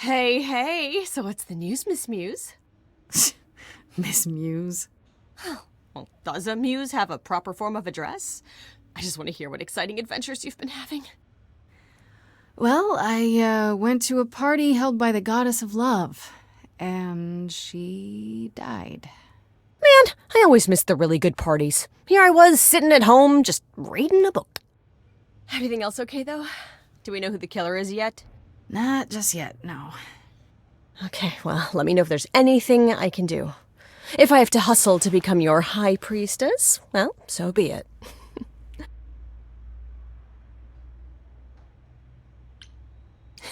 Hey, hey, so what's the news, Miss Muse? Miss Muse? Well, does a muse have a proper form of address? I just want to hear what exciting adventures you've been having. Well, I went to a party held by the goddess of love, and she died. Man, I always miss the really good parties. Here I was, sitting at home, just reading a book. Everything else okay, though? Do we know who the killer is yet? Not just yet, no. Okay, well, let me know if there's anything I can do. If I have to hustle to become your high priestess, well, so be it.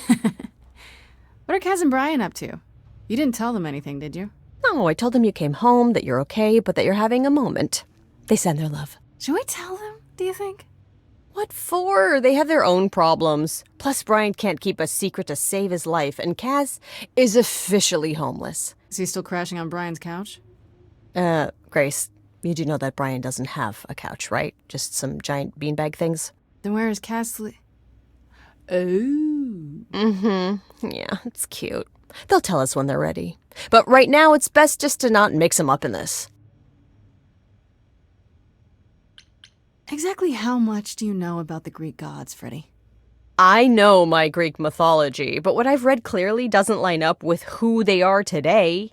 What are Kaz and Brian up to? You didn't tell them anything, did you? No, I told them you came home, that you're okay, but that you're having a moment. They send their love. Should we tell them, do you think? What for? They have their own problems. Plus, Brian can't keep a secret to save his life, and Kaz is officially homeless. Is he still crashing on Brian's couch? Grace, you do know that Brian doesn't have a couch, right? Just some giant beanbag things? Then where is Kaz Oh. Yeah, it's cute. They'll tell us when they're ready. But right now, it's best just to not mix them up in this. Exactly how much do you know about the Greek gods, Freddy? I know my Greek mythology, but what I've read clearly doesn't line up with who they are today.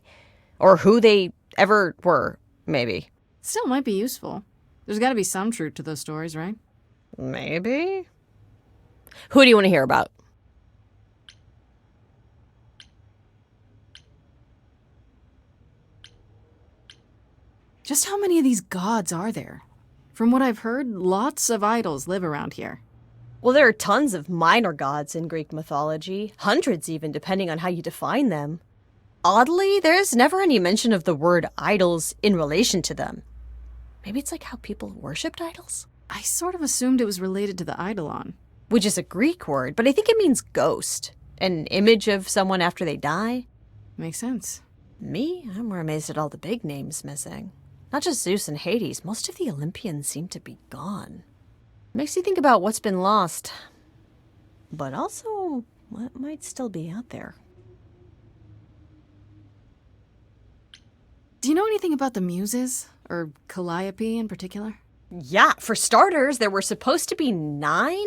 Or who they ever were, maybe. Still might be useful. There's gotta be some truth to those stories, right? Maybe? Who do you want to hear about? Just how many of these gods are there? From what I've heard, lots of idols live around here. Well, there are tons of minor gods in Greek mythology, hundreds even, depending on how you define them. Oddly, there's never any mention of the word idols in relation to them. Maybe it's like how people worshipped idols? I sort of assumed it was related to the eidolon. Which is a Greek word, but I think it means ghost. An image of someone after they die. Makes sense. Me? I'm more amazed at all the big names missing. Not just Zeus and Hades, most of the Olympians seem to be gone. Makes you think about what's been lost. But also, what might still be out there. Do you know anything about the Muses? Or Calliope in particular? Yeah, for starters, there were supposed to be 9.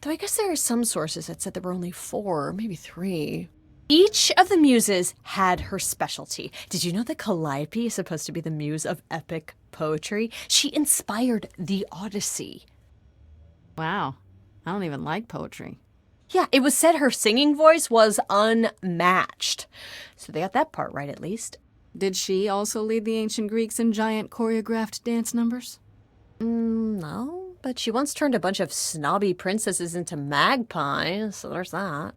Though I guess there are some sources that said there were only 4, maybe 3. Each of the muses had her specialty. Did you know that Calliope is supposed to be the muse of epic poetry? She inspired the Odyssey. Wow. I don't even like poetry. Yeah, it was said her singing voice was unmatched. So they got that part right, at least. Did she also lead the ancient Greeks in giant choreographed dance numbers? No, but she once turned a bunch of snobby princesses into magpies, so there's that.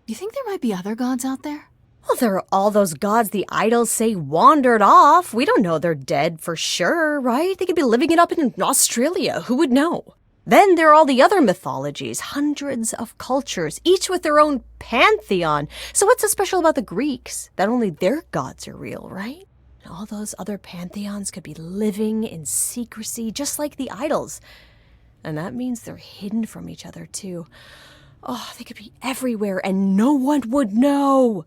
You think there might be other gods out there? Well, there are all those gods the idols say wandered off. We don't know they're dead for sure, right? They could be living it up in Australia. Who would know? Then there are all the other mythologies, hundreds of cultures, each with their own pantheon. So what's so special about the Greeks? That only their gods are real, right? And all those other pantheons could be living in secrecy, just like the idols. And that means they're hidden from each other, too. Oh, they could be everywhere and no one would know.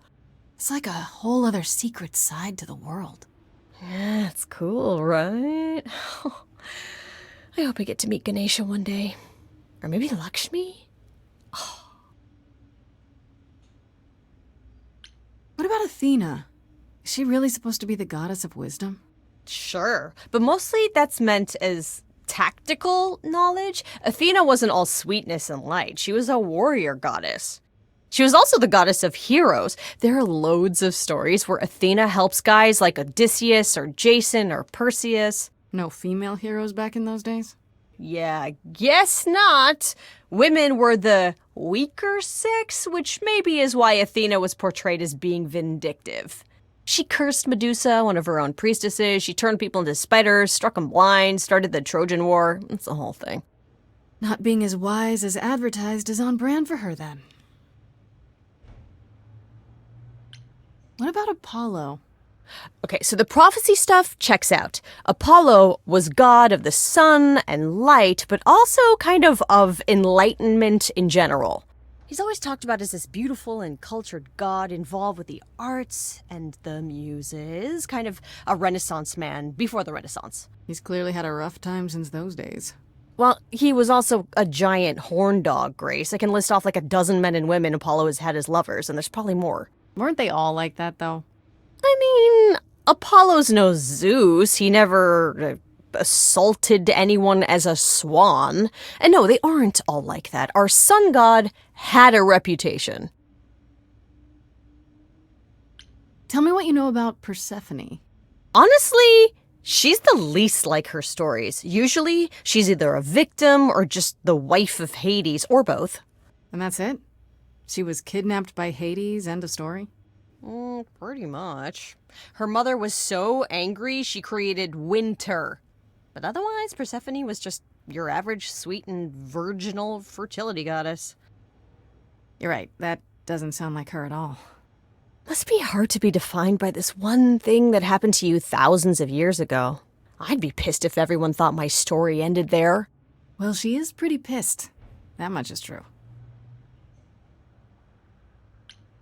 It's like a whole other secret side to the world. Yeah, it's cool, right? I hope I get to meet Ganesha one day. Or maybe Lakshmi? What about Athena? Is she really supposed to be the goddess of wisdom? Sure, but mostly that's meant as tactical knowledge. Athena wasn't all sweetness and light. She was a warrior goddess. She was also the goddess of heroes. There are loads of stories where Athena helps guys like Odysseus or Jason or Perseus. No female heroes back in those days? Yeah, guess not. Women were the weaker sex, which maybe is why Athena was portrayed as being vindictive. She cursed Medusa, one of her own priestesses. She turned people into spiders, struck them blind, started the Trojan War. It's the whole thing. Not being as wise as advertised is on brand for her, then. What about Apollo? Okay, so the prophecy stuff checks out. Apollo was god of the sun and light, but also kind of enlightenment in general. He's always talked about as this beautiful and cultured god involved with the arts and the muses, kind of a Renaissance man before the Renaissance. He's clearly had a rough time since those days. Well, he was also a giant horn dog, Grace. I can list off like a dozen men and women Apollo has had as lovers, and there's probably more. Weren't they all like that, though? I mean, Apollo's no Zeus. He never assaulted anyone as a swan. And no, they aren't all like that. Our sun god had a reputation. Tell me what you know about Persephone. Honestly, she's the least like her stories. Usually, she's either a victim or just the wife of Hades, or both. And that's it? She was kidnapped by Hades, end of story? Pretty much. Her mother was so angry she created winter. But otherwise, Persephone was just your average sweet and virginal fertility goddess. You're right, that doesn't sound like her at all. Must be hard to be defined by this one thing that happened to you thousands of years ago. I'd be pissed if everyone thought my story ended there. Well, she is pretty pissed. That much is true.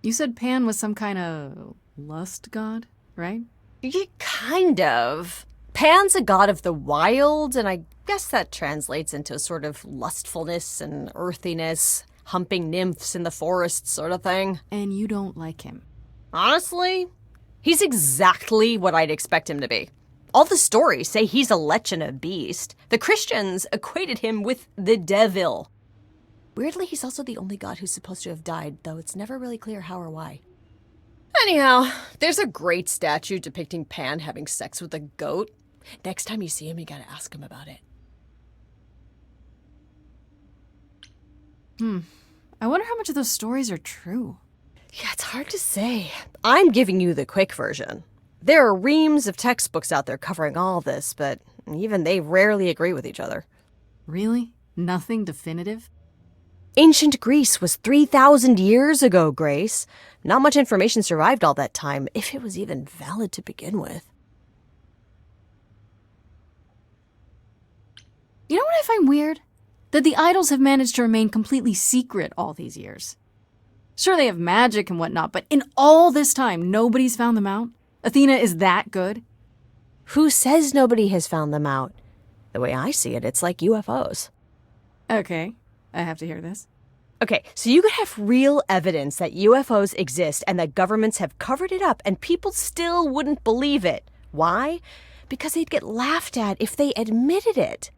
You said Pan was some kind of lust god, right? Yeah, kind of. Pan's a god of the wild, and I guess that translates into sort of lustfulness and earthiness, humping nymphs in the forest sort of thing. And you don't like him. Honestly, he's exactly what I'd expect him to be. All the stories say he's a lech and a beast. The Christians equated him with the devil. Weirdly, he's also the only god who's supposed to have died, though it's never really clear how or why. Anyhow, there's a great statue depicting Pan having sex with a goat. Next time you see him, you gotta ask him about it. I wonder how much of those stories are true. Yeah, it's hard to say. I'm giving you the quick version. There are reams of textbooks out there covering all this, but even they rarely agree with each other. Really? Nothing definitive? Ancient Greece was 3,000 years ago, Grace. Not much information survived all that time, if it was even valid to begin with. You know what I find weird? That the idols have managed to remain completely secret all these years. Sure, they have magic and whatnot, but in all this time, nobody's found them out? Athena is that good? Who says nobody has found them out? The way I see it, it's like UFOs. Okay, I have to hear this. Okay, so you could have real evidence that UFOs exist and that governments have covered it up and people still wouldn't believe it. Why? Because they'd get laughed at if they admitted it.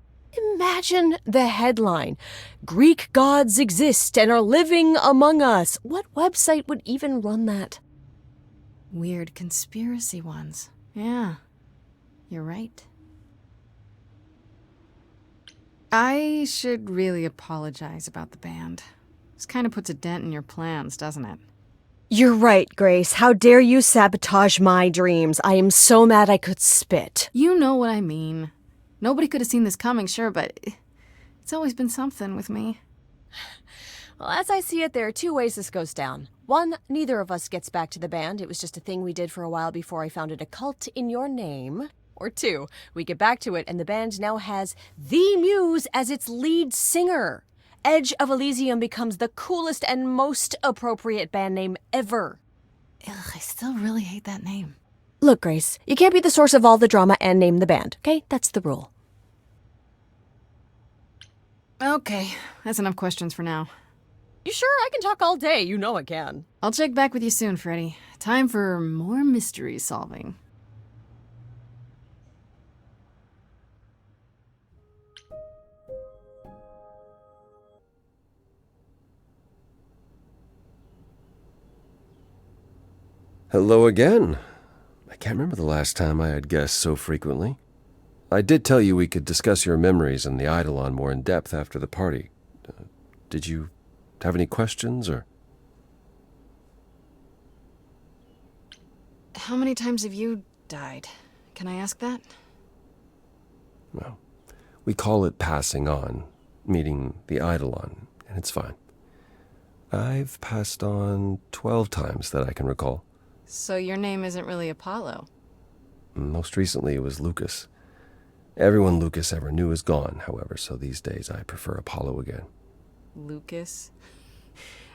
Imagine the headline, "Greek gods exist and are living among us." What website would even run that? Weird conspiracy ones. Yeah, you're right. I should really apologize about the band. This kind of puts a dent in your plans, doesn't it? You're right, Grace. How dare you sabotage my dreams? I am so mad I could spit. You know what I mean. Nobody could have seen this coming, sure, but it's always been something with me. Well, as I see it, there are two ways this goes down. One, neither of us gets back to the band. It was just a thing we did for a while before I founded a cult in your name. Or two, we get back to it and the band now has the Muse as its lead singer. Edge of Elysium becomes the coolest and most appropriate band name ever. Ugh, I still really hate that name. Look, Grace, you can't be the source of all the drama and name the band, okay? That's the rule. Okay, that's enough questions for now. You sure? I can talk all day. You know I can. I'll check back with you soon, Freddy. Time for more mystery solving. Hello again. I can't remember the last time I had guests so frequently. I did tell you we could discuss your memories and the Eidolon more in depth after the party. Did you have any questions, or? How many times have you died? Can I ask that? Well, we call it passing on, meeting the Eidolon, and it's fine. I've passed on 12 times that I can recall. So your name isn't really Apollo? Most recently it was Lucas. Everyone Lucas ever knew is gone, however, so these days I prefer Apollo again. Lucas?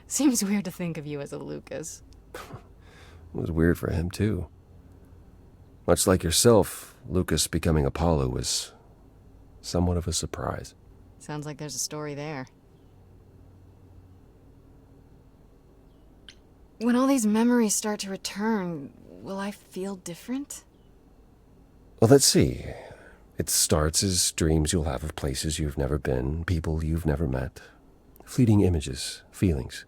Seems weird to think of you as a Lucas. It was weird for him, too. Much like yourself, Lucas becoming Apollo was somewhat of a surprise. Sounds like there's a story there. When all these memories start to return, will I feel different? Well, let's see. It starts as dreams you'll have of places you've never been, people you've never met, fleeting images, feelings.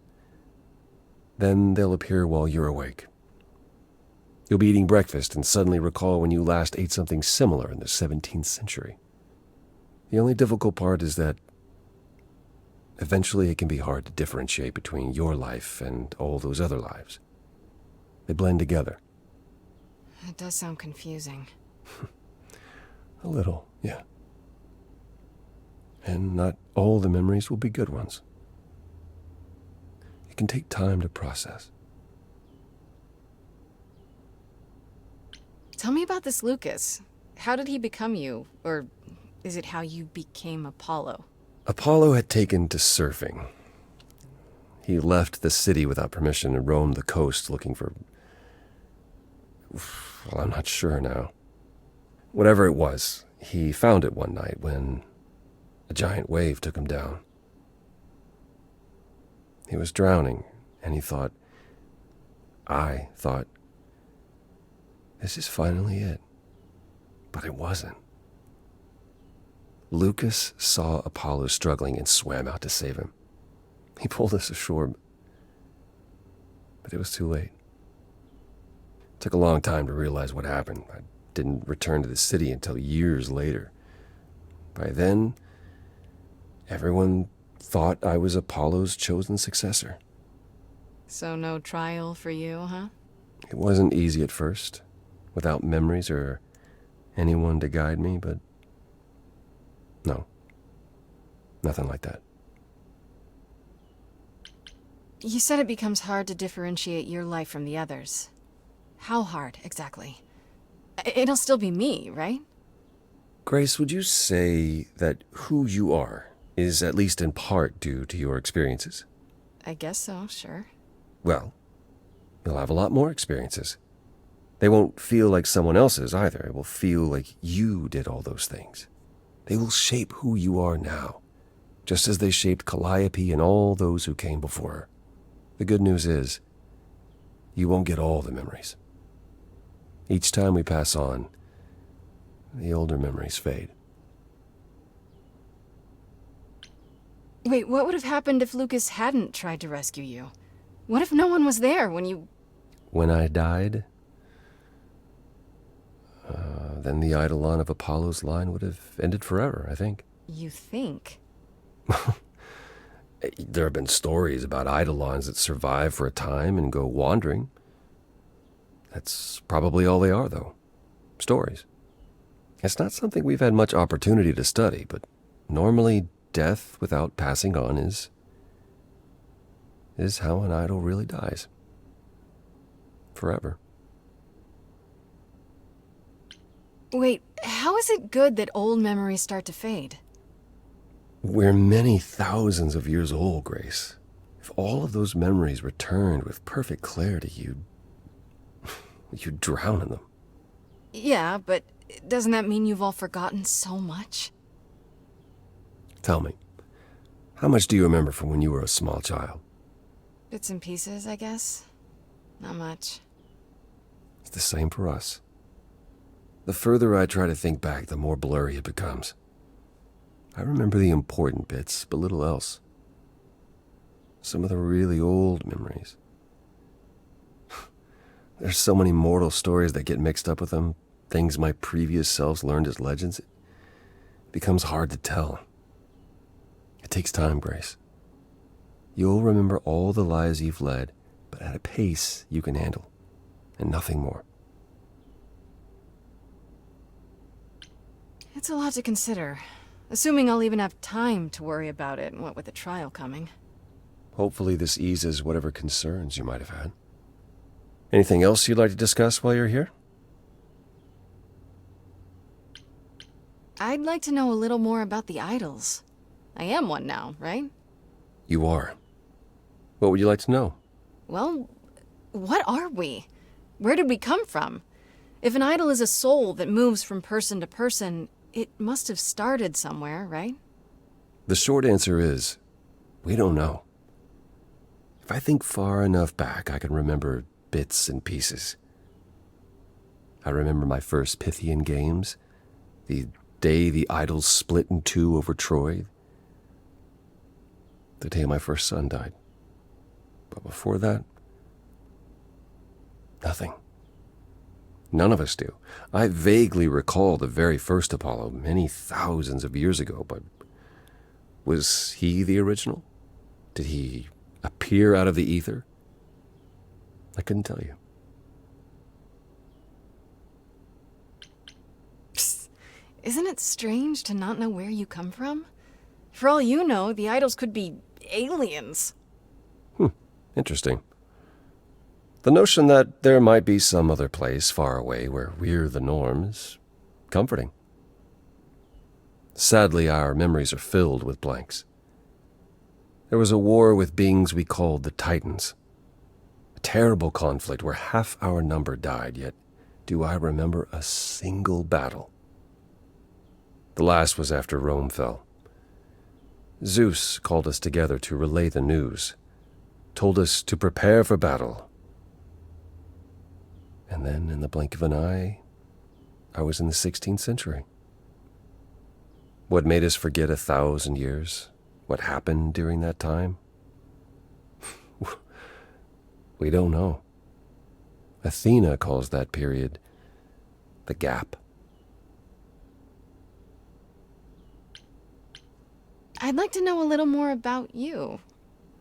Then they'll appear while you're awake. You'll be eating breakfast and suddenly recall when you last ate something similar in the 17th century. The only difficult part is that eventually it can be hard to differentiate between your life and all those other lives. They blend together. It does sound confusing. A little, yeah. And not all the memories will be good ones. It can take time to process. Tell me about this Lucas. How did he become you? Or is it how you became Apollo? Apollo had taken to surfing. He left the city without permission and roamed the coast looking for... Well, I'm not sure now. Whatever it was, he found it one night when a giant wave took him down. He was drowning, and I thought, this is finally it. But it wasn't. Lucas saw Apollo struggling and swam out to save him. He pulled us ashore, but it was too late. It took a long time to realize what happened. I didn't return to the city until years later. By then, everyone thought I was Apollo's chosen successor. So no trial for you, huh? It wasn't easy at first, without memories or anyone to guide me, but no, nothing like that. You said it becomes hard to differentiate your life from the others. How hard, exactly? It'll still be me, right? Grace, would you say that who you are is at least in part due to your experiences? I guess so, sure. Well, you'll have a lot more experiences. They won't feel like someone else's either. It will feel like you did all those things. They will shape who you are now, just as they shaped Calliope and all those who came before her. The good news is, you won't get all the memories. Each time we pass on, the older memories fade. Wait, what would have happened if Lucas hadn't tried to rescue you? What if no one was there when you... When I died, then the eidolon of Apollo's line would have ended forever, I think. You think? There have been stories about eidolons that survive for a time and go wandering. That's probably all they are, though. Stories. It's not something we've had much opportunity to study, but normally death without passing on is how an idol really dies. Forever. Wait, how is it good that old memories start to fade? We're many thousands of years old, Grace. If all of those memories returned with perfect clarity, you'd drown in them. Yeah, but doesn't that mean you've all forgotten so much? Tell me, how much do you remember from when you were a small child? Bits and pieces, I guess. Not much. It's the same for us. The further I try to think back, the more blurry it becomes. I remember the important bits, but little else. Some of the really old memories. There's so many mortal stories that get mixed up with them, things my previous selves learned as legends. It becomes hard to tell. It takes time, Grace. You'll remember all the lives you've led, but at a pace you can handle, and nothing more. It's a lot to consider. Assuming I'll even have time to worry about it, what with the trial coming. Hopefully this eases whatever concerns you might have had. Anything else you'd like to discuss while you're here? I'd like to know a little more about the idols. I am one now, right? You are. What would you like to know? Well, what are we? Where did we come from? If an idol is a soul that moves from person to person, it must have started somewhere, right? The short answer is, we don't know. If I think far enough back, I can remember bits and pieces. I remember my first Pythian games, the day the idols split in two over Troy, the day my first son died. But before that, nothing. None of us do. I vaguely recall the very first Apollo many thousands of years ago, but was he the original? Did he appear out of the ether? I couldn't tell you. Psst. Isn't it strange to not know where you come from? For all you know, the idols could be aliens. Interesting. The notion that there might be some other place far away where we're the norm is comforting. Sadly, our memories are filled with blanks. There was a war with beings we called the Titans. A terrible conflict where half our number died, yet do I remember a single battle. The last was after Rome fell. Zeus called us together to relay the news, told us to prepare for battle. And then, in the blink of an eye, I was in the 16th century. What made us forget 1,000 years? What happened during that time? We don't know. Athena calls that period the gap. I'd like to know a little more about you.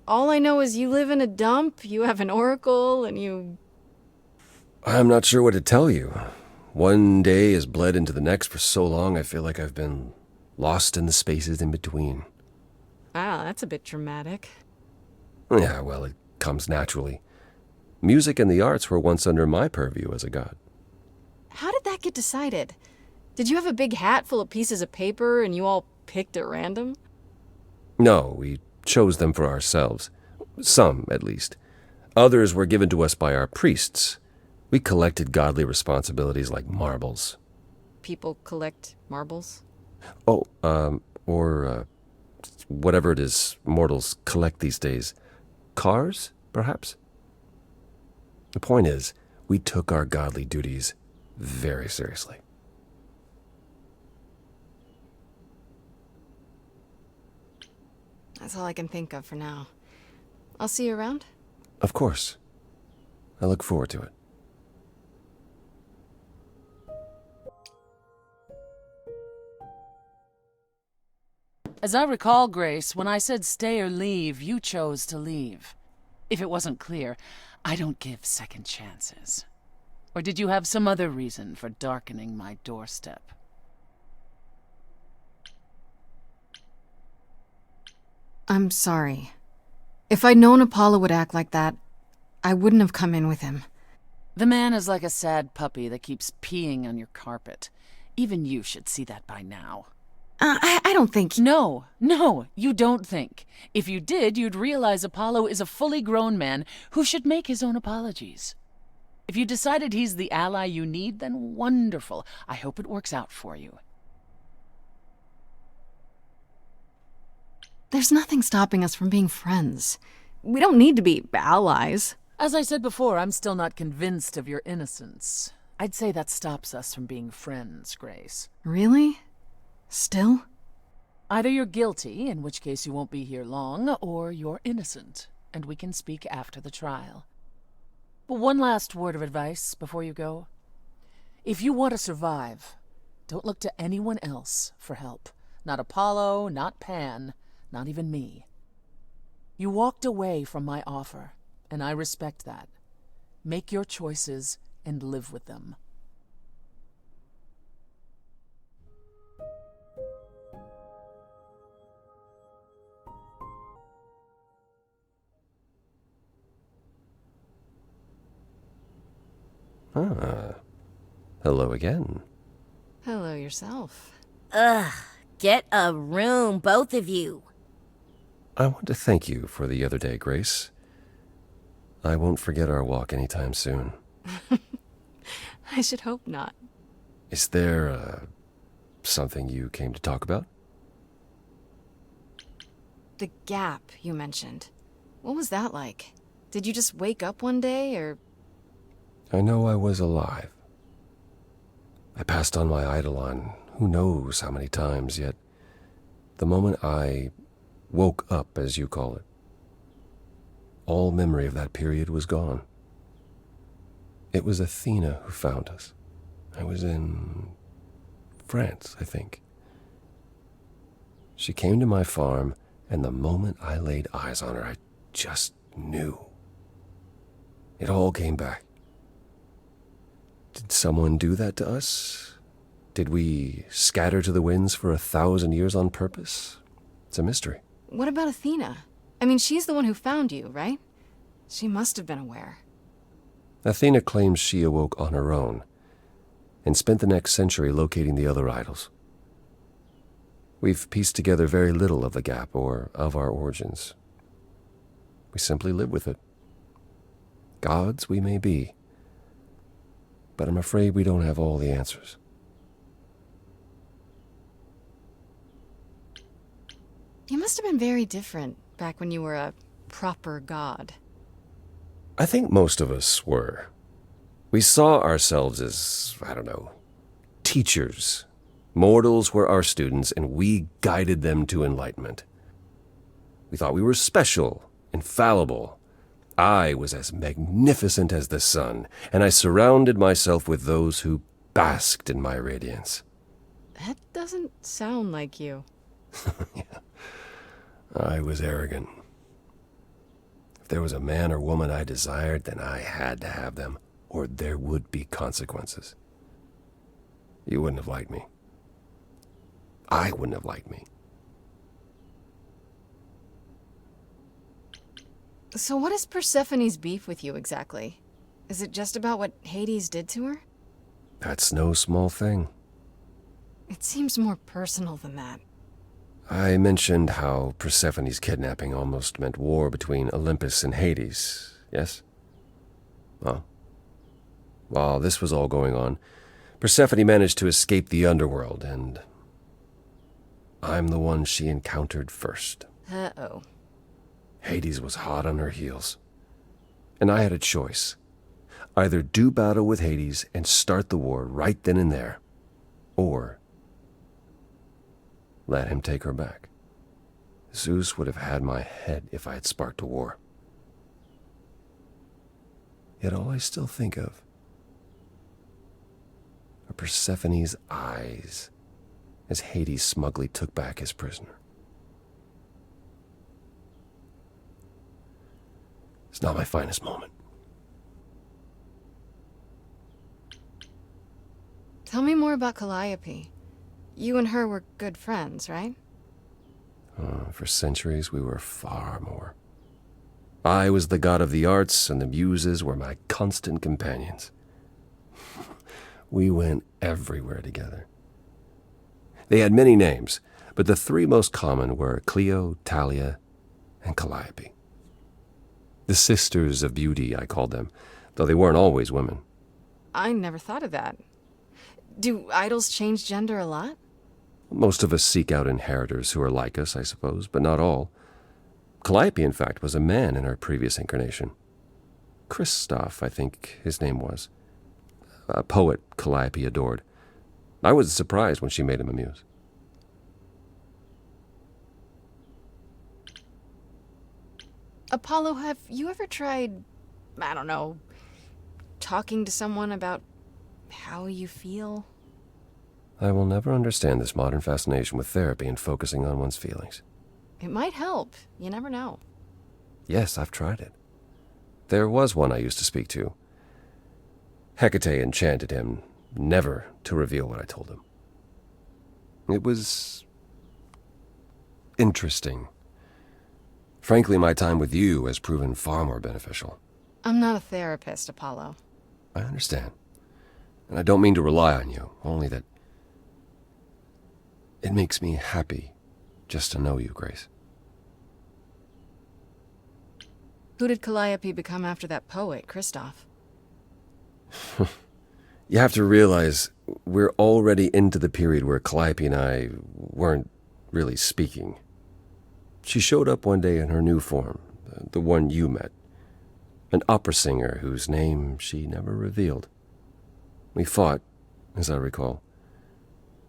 All I know is you live in a dump, you have an oracle, and you... I'm not sure what to tell you. One day has bled into the next for so long I feel like I've been lost in the spaces in between. Wow, that's a bit dramatic. Yeah, well, it comes naturally. Music and the arts were once under my purview as a god. How did that get decided? Did you have a big hat full of pieces of paper and you all picked at random? No, we chose them for ourselves. Some, at least. Others were given to us by our priests. We collected godly responsibilities like marbles. People collect marbles? Oh, or whatever it is mortals collect these days. Cars, perhaps? The point is, we took our godly duties very seriously. That's all I can think of for now. I'll see you around. Of course. I look forward to it. As I recall, Grace, when I said stay or leave, you chose to leave. If it wasn't clear, I don't give second chances. Or did you have some other reason for darkening my doorstep? I'm sorry. If I'd known Apollo would act like that, I wouldn't have come in with him. The man is like a sad puppy that keeps peeing on your carpet. Even you should see that by now. I don't think... No, you don't think. If you did, you'd realize Apollo is a fully grown man who should make his own apologies. If you decided he's the ally you need, then wonderful. I hope it works out for you. There's nothing stopping us from being friends. We don't need to be allies. As I said before, I'm still not convinced of your innocence. I'd say that stops us from being friends, Grace. Really? Still? Either you're guilty, in which case you won't be here long, or you're innocent, and we can speak after the trial. But one last word of advice before you go. If you want to survive, don't look to anyone else for help. Not Apollo, not Pan, not even me. You walked away from my offer, and I respect that. Make your choices and live with them. Hello again. Hello yourself. Ugh, get a room, both of you. I want to thank you for the other day, Grace. I won't forget our walk anytime soon. I should hope not. Is there, something you came to talk about? The gap you mentioned. What was that like? Did you just wake up one day, or... I know I was alive. I passed on my eidolon who knows how many times, yet the moment I woke up, as you call it, all memory of that period was gone. It was Athena who found us. I was in France, I think. She came to my farm, and the moment I laid eyes on her, I just knew. It all came back. Did someone do that to us? Did we scatter to the winds for 1,000 years on purpose? It's a mystery. What about Athena? I mean, she's the one who found you, right? She must have been aware. Athena claims she awoke on her own and spent the next century locating the other idols. We've pieced together very little of the gap or of our origins. We simply live with it. Gods we may be, but I'm afraid we don't have all the answers. You must have been very different back when you were a proper god. I think most of us were. We saw ourselves as, I don't know, teachers. Mortals were our students, and we guided them to enlightenment. We thought we were special, infallible. I was as magnificent as the sun, and I surrounded myself with those who basked in my radiance. That doesn't sound like you. Yeah. I was arrogant. If there was a man or woman I desired, then I had to have them, or there would be consequences. You wouldn't have liked me. I wouldn't have liked me. So what is Persephone's beef with you exactly? Is it just about what Hades did to her? That's no small thing. It seems more personal than that. I mentioned how Persephone's kidnapping almost meant war between Olympus and Hades, yes? Well, while this was all going on, Persephone managed to escape the underworld, and I'm the one she encountered first. Uh-oh. Hades was hot on her heels, and I had a choice. Either do battle with Hades and start the war right then and there, or let him take her back. Zeus would have had my head if I had sparked a war. Yet all I still think of are Persephone's eyes as Hades smugly took back his prisoner. It's not my finest moment. Tell me more about Calliope. You and her were good friends, right? For centuries, we were far more. I was the god of the arts, and the muses were my constant companions. We went everywhere together. They had many names, but the three most common were Clio, Thalia, and Calliope. The sisters of beauty, I called them, though they weren't always women. I never thought of that. Do idols change gender a lot? Most of us seek out inheritors who are like us, I suppose, but not all. Calliope, in fact, was a man in her previous incarnation. Christoph, I think his name was. A poet Calliope adored. I was surprised when she made him a muse. Apollo, have you ever tried, I don't know, talking to someone about how you feel? I will never understand this modern fascination with therapy and focusing on one's feelings. It might help. You never know. Yes, I've tried it. There was one I used to speak to. Hecate enchanted him never to reveal what I told him. It was interesting. Frankly, my time with you has proven far more beneficial. I'm not a therapist, Apollo. I understand. And I don't mean to rely on you, only that it makes me happy just to know you, Grace. Who did Calliope become after that poet, Christoph? You have to realize we're already into the period where Calliope and I weren't really speaking. She showed up one day in her new form, the one you met. An opera singer whose name she never revealed. We fought, as I recall.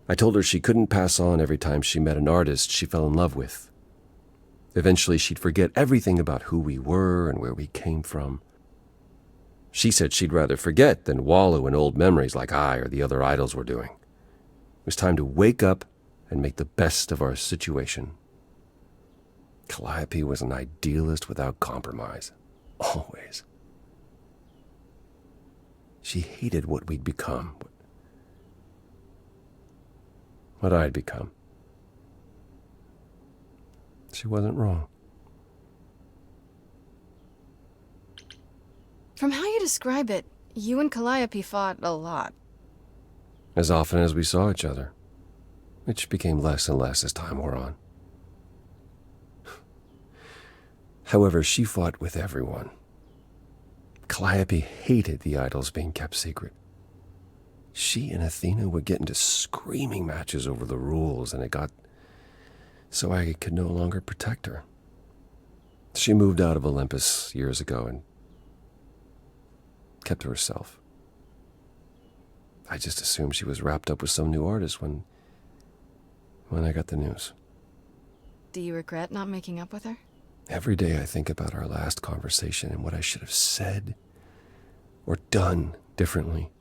I told her she couldn't pass on every time she met an artist she fell in love with. Eventually she'd forget everything about who we were and where we came from. She said she'd rather forget than wallow in old memories like I or the other idols were doing. It was time to wake up and make the best of our situation. Calliope was an idealist without compromise. Always. She hated what we'd become. What I'd become. She wasn't wrong. From how you describe it, you and Calliope fought a lot. As often as we saw each other, which became less and less as time wore on. However, she fought with everyone. Calliope hated the idols being kept secret. She and Athena would get into screaming matches over the rules, and it got so I could no longer protect her. She moved out of Olympus years ago and kept to herself. I just assumed she was wrapped up with some new artist when I got the news. Do you regret not making up with her? Every day I think about our last conversation and what I should have said or done differently.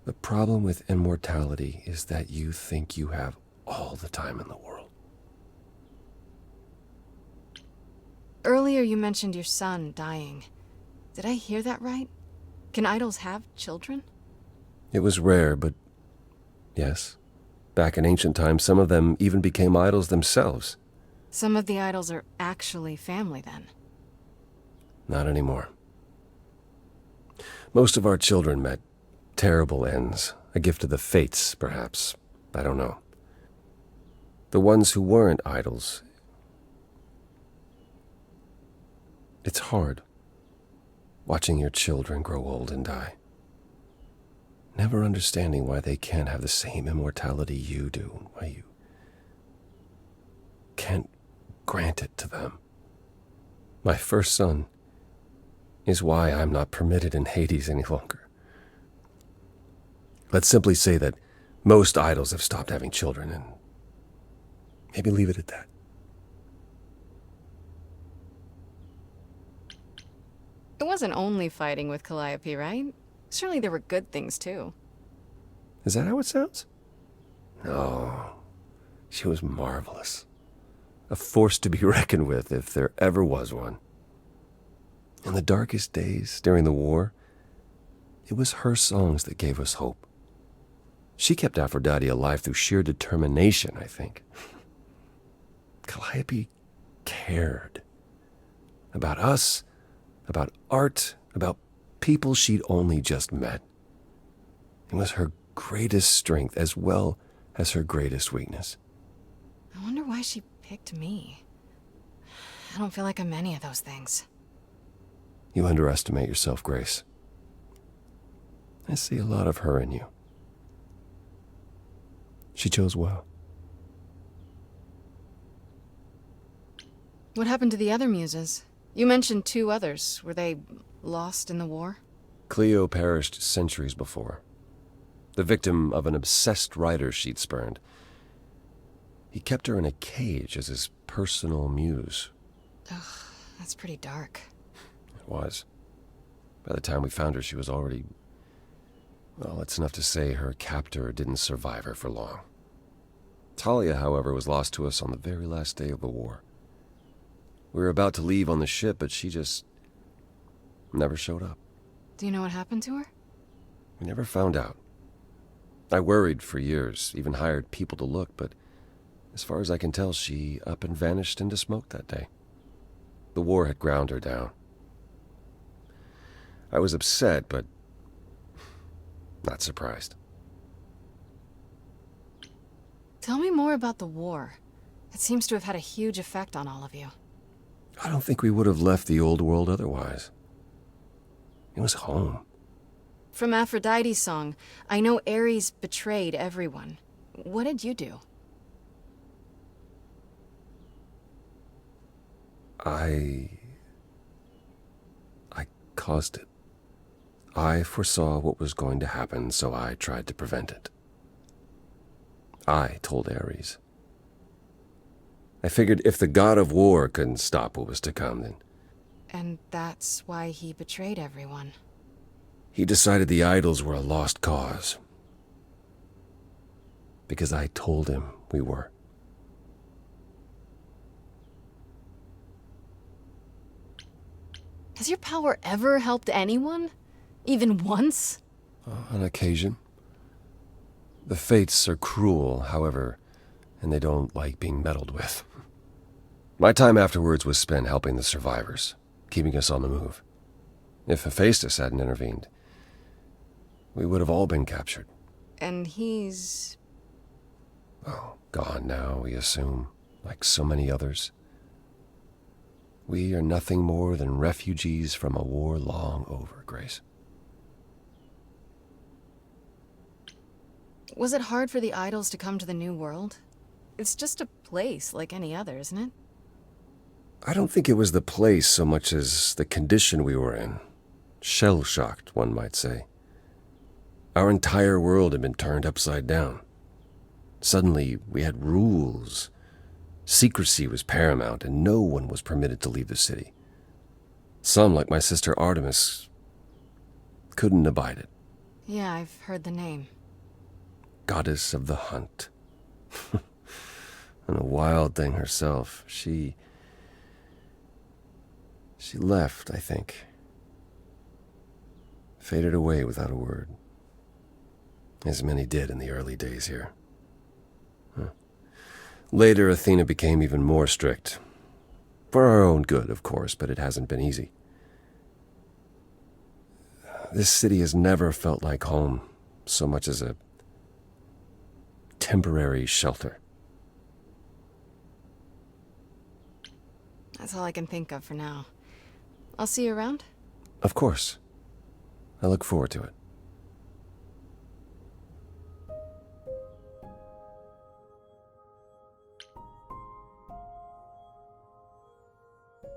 The problem with immortality is that you think you have all the time in the world. Earlier you mentioned your son dying. Did I hear that right? Can idols have children? It was rare, but yes. Back in ancient times, some of them even became idols themselves. Some of the idols are actually family then. Not anymore. Most of our children met terrible ends. A gift of the fates, perhaps. I don't know. The ones who weren't idols. It's hard, watching your children grow old and die. Never understanding why they can't have the same immortality you do, why you can't grant it to them. My first son is why I'm not permitted in Hades any longer. Let's simply say that most idols have stopped having children, and maybe leave it at that. It wasn't only fighting with Calliope, right? Surely there were good things too. Is that how it sounds? No. She was marvelous. A force to be reckoned with if there ever was one. In the darkest days during the war, it was her songs that gave us hope. She kept Aphrodite alive through sheer determination, I think. Calliope cared. About us, about art, about people she'd only just met. It was her greatest strength as well as her greatest weakness. I wonder why she picked me. I don't feel like I'm any of those things. You underestimate yourself, Grace. I see a lot of her in you. She chose well. What happened to the other muses? You mentioned 2 others. Were they lost in the war? Cleo perished centuries before, the victim of an obsessed writer she'd spurned. He kept her in a cage as his personal muse. Ugh, that's pretty dark. It was. By the time we found her, she was already... Well, it's enough to say her captor didn't survive her for long. Talia, however, was lost to us on the very last day of the war. We were about to leave on the ship, but she just never showed up. Do you know what happened to her? We never found out. I worried for years, even hired people to look, but as far as I can tell, she up and vanished into smoke that day. The war had ground her down. I was upset, but not surprised. Tell me more about the war. It seems to have had a huge effect on all of you. I don't think we would have left the old world otherwise. It was home. From Aphrodite's song, I know Ares betrayed everyone. What did you do? I caused it. I foresaw what was going to happen, so I tried to prevent it. I told Ares. I figured if the god of war couldn't stop what was to come, then And that's why he betrayed everyone. he decided the idols were a lost cause. Because I told him we were. Has your power ever helped anyone? Even once? On occasion. The fates are cruel, however, and they don't like being meddled with. My time afterwards was spent helping the survivors, keeping us on the move. If Hephaestus hadn't intervened, we would have all been captured. And he's... Oh, gone now, we assume, like so many others. We are nothing more than refugees from a war long over, Grace. Was it hard for the idols to come to the New World? It's just a place like any other, isn't it? I don't think it was the place so much as the condition we were in. Shell-shocked, one might say. Our entire world had been turned upside down. Suddenly, we had rules. Secrecy was paramount, and no one was permitted to leave the city. Some, like my sister Artemis, couldn't abide it. Yeah, I've heard the name. Goddess of the hunt. And a wild thing herself. She left, I think. Faded away without a word. As many did in the early days here. Later, Athena became even more strict. For our own good, of course, but it hasn't been easy. This city has never felt like home, so much as a temporary shelter. That's all I can think of for now. I'll see you around. Of course. I look forward to it.